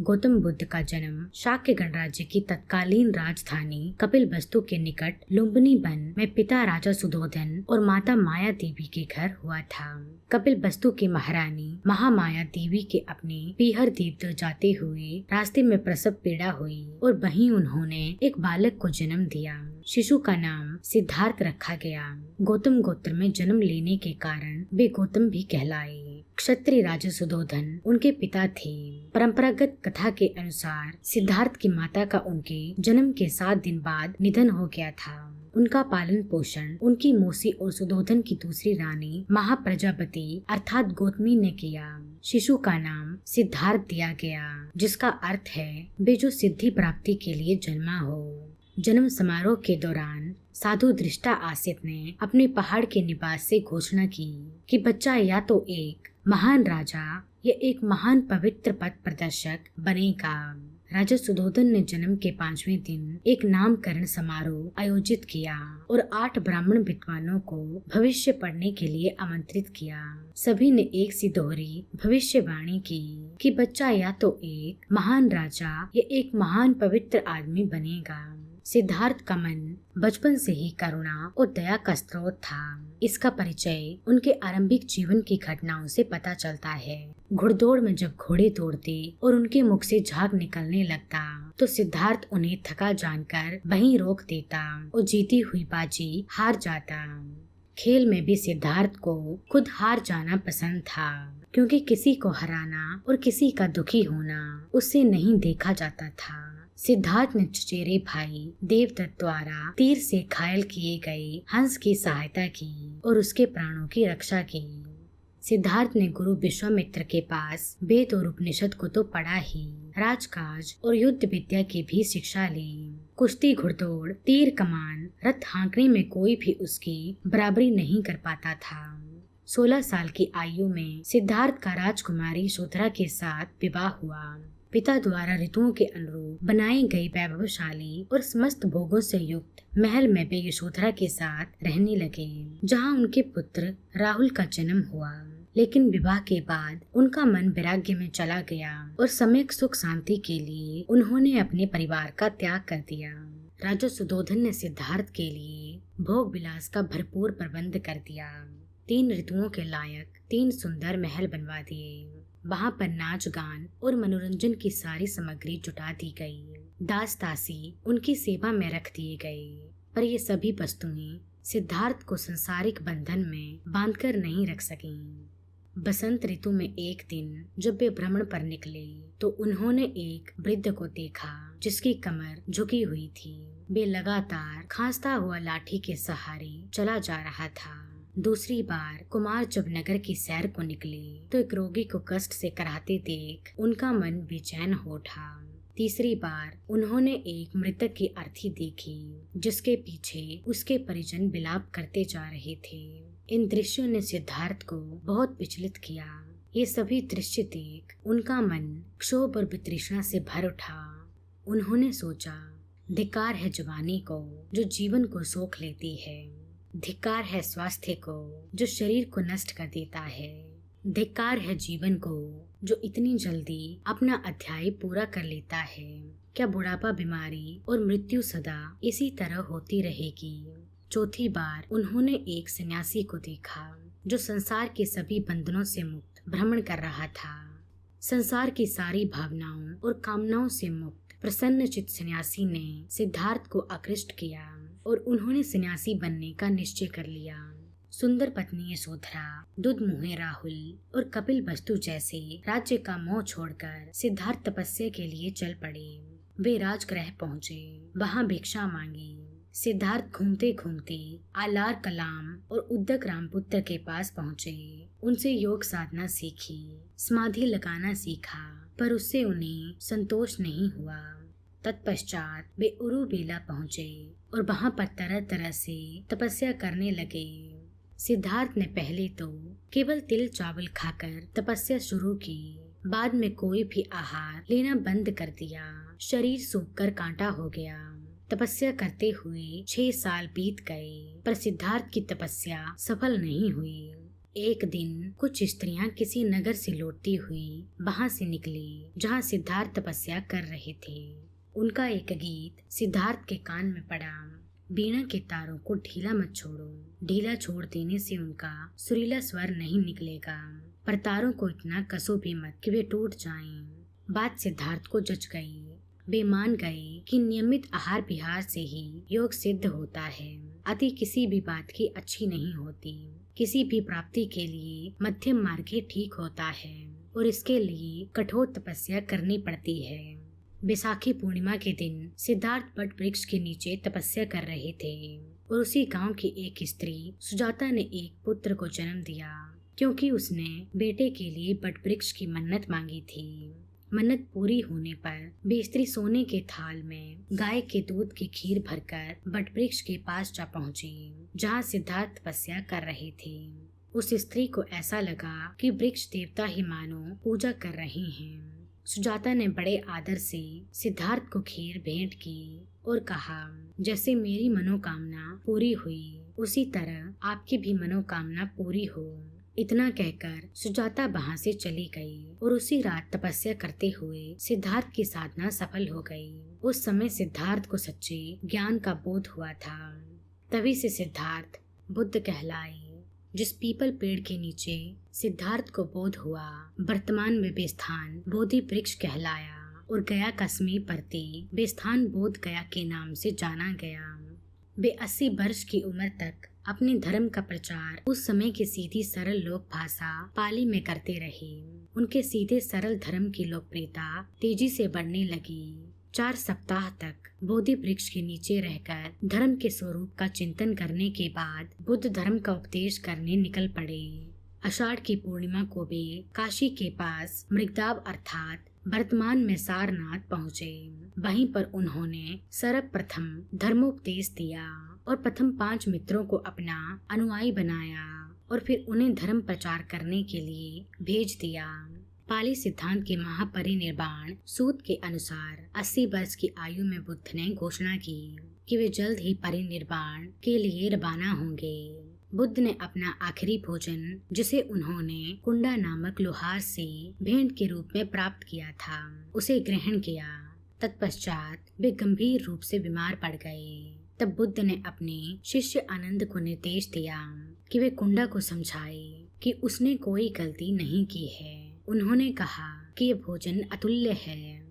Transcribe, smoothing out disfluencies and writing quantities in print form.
गौतम बुद्ध का जन्म शाक्य गणराज्य की तत्कालीन राजधानी कपिलवस्तु के निकट लुम्बिनी वन में पिता राजा सुधोधन और माता माया देवी के घर हुआ था। कपिलवस्तु की महारानी महामाया देवी के अपने पीहर देवता जाते हुए रास्ते में प्रसव पीड़ा हुई और वहीं उन्होंने एक बालक को जन्म दिया। शिशु का नाम सिद्धार्थ रखा गया। गौतम गोत्र में जन्म लेने के कारण वे गौतम भी कहलाए। क्षत्रिय राजा सुधोधन उनके पिता थे। परंपरागत कथा के अनुसार सिद्धार्थ की माता का उनके जन्म के 7 दिन बाद निधन हो गया था। उनका पालन पोषण उनकी मौसी और सुधोधन की दूसरी रानी महाप्रजापति अर्थात गौतमी ने किया। शिशु का नाम सिद्धार्थ दिया गया, जिसका अर्थ है वे जो सिद्धि प्राप्ति के लिए जन्मा हो। जन्म समारोह के दौरान साधु दृष्टा आसित ने अपने पहाड़ के निवास से घोषणा की कि बच्चा या तो एक महान राजा या एक महान पवित्र पथ प्रदर्शक बनेगा। राजा सुधोधन ने जन्म के 5वें दिन एक नामकरण समारोह आयोजित किया और 8 ब्राह्मण विद्वानों को भविष्य पढ़ने के लिए आमंत्रित किया। सभी ने एक सी दोहरी भविष्यवाणी की कि बच्चा या तो एक महान राजा या एक महान पवित्र आदमी बनेगा। सिद्धार्थ का मन बचपन से ही करुणा और दया का स्रोत था। इसका परिचय उनके आरंभिक जीवन की घटनाओं से पता चलता है। घुड़दौड़ में जब घोड़े दौड़ते और उनके मुख से झाग निकलने लगता तो सिद्धार्थ उन्हें थका जानकर वहीं रोक देता और जीती हुई बाजी हार जाता। खेल में भी सिद्धार्थ को खुद हार जाना पसंद था, क्योंकि किसी को हराना और किसी का दुखी होना उससे नहीं देखा जाता था। सिद्धार्थ ने चचेरे भाई देवदत्त द्वारा तीर से घायल किए गए हंस की सहायता की और उसके प्राणों की रक्षा की। सिद्धार्थ ने गुरु विश्वामित्र के पास वेद और उपनिषद को तो पढ़ा ही, राजकाज और युद्ध विद्या की भी शिक्षा ली। कुश्ती, घुड़दौड़, तीर कमान, रथ हाँकने में कोई भी उसकी बराबरी नहीं कर पाता था। 16 साल की आयु में सिद्धार्थ का राजकुमारी यशोधरा के साथ विवाह हुआ। पिता द्वारा ऋतुओं के अनुरूप बनाई गई वैभवशाली और समस्त भोगों से युक्त महल में वे यशोधरा के साथ रहने लगे, जहां उनके पुत्र राहुल का जन्म हुआ। लेकिन विवाह के बाद उनका मन वैराग्य में चला गया और सम्यक सुख शांति के लिए उन्होंने अपने परिवार का त्याग कर दिया। राजा सुधोधन ने सिद्धार्थ के लिए भोग विलास का भरपूर प्रबंध कर दिया। 3 ऋतुओं के लायक 3 सुंदर महल बनवा दिए। वहाँ पर नाच गान और मनोरंजन की सारी सामग्री जुटा दी गई। दास दासी उनकी सेवा में रख दिए गए। पर ये सभी वस्तुएं सिद्धार्थ को संसारिक बंधन में बांधकर नहीं रख सकीं। बसंत ऋतु में एक दिन जब वे भ्रमण पर निकले तो उन्होंने एक वृद्ध को देखा जिसकी कमर झुकी हुई थी। वे लगातार खांसता हुआ लाठी के सहारे चला जा रहा था। दूसरी बार कुमार जब नगर की सैर को निकले तो एक रोगी को कष्ट से कराहते देख उनका मन बेचैन हो उठा। तीसरी बार उन्होंने एक मृतक की अर्थी देखी जिसके पीछे उसके परिजन विलाप करते जा रहे थे। इन दृश्यों ने सिद्धार्थ को बहुत विचलित किया। ये सभी दृश्य देख उनका मन क्षोभ और वितृष्णा से भर उठा। उन्होंने सोचा, धिक्कार है जवानी को जो जीवन को सोख लेती है। धिक्कार है स्वास्थ्य को जो शरीर को नष्ट कर देता है। धिक्कार है जीवन को जो इतनी जल्दी अपना अध्याय पूरा कर लेता है। क्या बुढ़ापा, बीमारी और मृत्यु सदा इसी तरह होती रहेगी? चौथी बार उन्होंने एक सन्यासी को देखा जो संसार के सभी बंधनों से मुक्त भ्रमण कर रहा था। संसार की सारी भावनाओं और कामनाओं से मुक्त प्रसन्न चित्त सन्यासी ने सिद्धार्थ को आकृष्ट किया और उन्होंने सन्यासी बनने का निश्चय कर लिया। सुंदर पत्नी यशोधरा, दुधमुहे राहुल और कपिलवस्तु जैसे राज्य का मोह छोड़कर सिद्धार्थ तपस्या के लिए चल पड़े। वे राजगृह पहुँचे, वहाँ भिक्षा मांगी। सिद्धार्थ घूमते घूमते आलार कलाम और उद्दक रामपुत्र के पास पहुँचे। उनसे योग साधना सीखी, समाधि लगाना सीखा, पर उससे उन्हें संतोष नहीं हुआ। तत्पश्चात वे उरुबेला पहुँचे और वहाँ पर तरह तरह से तपस्या करने लगे। सिद्धार्थ ने पहले तो केवल तिल चावल खाकर तपस्या शुरू की, बाद में कोई भी आहार लेना बंद कर दिया। शरीर सूखकर कांटा हो गया। तपस्या करते हुए 6 साल बीत गए, पर सिद्धार्थ की तपस्या सफल नहीं हुई। एक दिन कुछ स्त्रियां किसी नगर से लौटती हुई वहां से निकली जहां सिद्धार्थ तपस्या कर रहे थे। उनका एक गीत सिद्धार्थ के कान में पड़ा। बीणा के तारों को ढीला मत छोड़ो, ढीला छोड़ देने से उनका सुरीला स्वर नहीं निकलेगा, पर तारों को इतना कसो भी मत कि वे टूट जाएं। बात सिद्धार्थ को जच गई। वे मान गए कि नियमित आहार विहार से ही योग सिद्ध होता है। अति किसी भी बात की अच्छी नहीं होती। किसी भी प्राप्ति के लिए मध्यम मार्ग ही ठीक होता है और इसके लिए कठोर तपस्या करनी पड़ती है। बैसाखी पूर्णिमा के दिन सिद्धार्थ बट वृक्ष के नीचे तपस्या कर रहे थे और उसी गांव की एक स्त्री सुजाता ने एक पुत्र को जन्म दिया, क्योंकि उसने बेटे के लिए बट वृक्ष की मन्नत मांगी थी। मन्नत पूरी होने पर वे स्त्री सोने के थाल में गाय के दूध की खीर भरकर बट वृक्ष के पास जा पहुंची, जहां सिद्धार्थ तपस्या कर रहे थे। उस स्त्री को ऐसा लगा कि वृक्ष देवता ही मानो पूजा कर रहे हैं। सुजाता ने बड़े आदर से सिद्धार्थ को खीर भेंट की और कहा, जैसे मेरी मनोकामना पूरी हुई उसी तरह आपकी भी मनोकामना पूरी हो। इतना कहकर सुजाता वहां से चली गई और उसी रात तपस्या करते हुए सिद्धार्थ की साधना सफल हो गई। उस समय सिद्धार्थ को सच्चे ज्ञान का बोध हुआ था। तभी से सिद्धार्थ बुद्ध कहलाए। जिस पीपल पेड़ के नीचे सिद्धार्थ को बोध हुआ, वर्तमान में वे स्थान बोधि वृक्ष कहलाया और गया का समीप पड़ती वे स्थान बोध गया के नाम से जाना गया। वे 80 वर्ष की उम्र तक अपने धर्म का प्रचार उस समय की सीधी सरल लोक भाषा पाली में करते रहे। उनके सीधे सरल धर्म की लोकप्रियता तेजी से बढ़ने लगी। 4 सप्ताह तक बोधि वृक्ष के नीचे रहकर धर्म के स्वरूप का चिंतन करने के बाद बुद्ध धर्म का उपदेश करने निकल पड़े। आषाढ़ की पूर्णिमा को वे काशी के पास मृगदाव अर्थात वर्तमान में सारनाथ पहुँचे। वहीं पर उन्होंने सर्वप्रथम धर्मोपदेश दिया और प्रथम 5 मित्रों को अपना अनुयायी बनाया और फिर उन्हें धर्म प्रचार करने के लिए भेज दिया। पाली सिद्धांत के महापरिनिर्वाण सूत के अनुसार 80 वर्ष की आयु में बुद्ध ने घोषणा की कि वे जल्द ही परिनिर्वाण के लिए रवाना होंगे। बुद्ध ने अपना आखिरी भोजन, जिसे उन्होंने कुंडा नामक लोहार से भेंट के रूप में प्राप्त किया था, उसे ग्रहण किया। तत्पश्चात वे गंभीर रूप से बीमार पड़ गए। तब बुद्ध ने अपने शिष्य आनंद को निर्देश दिया कि वे कुंडा को समझाए कि उसने कोई गलती नहीं की है। उन्होंने कहा कि ये भोजन अतुल्य है,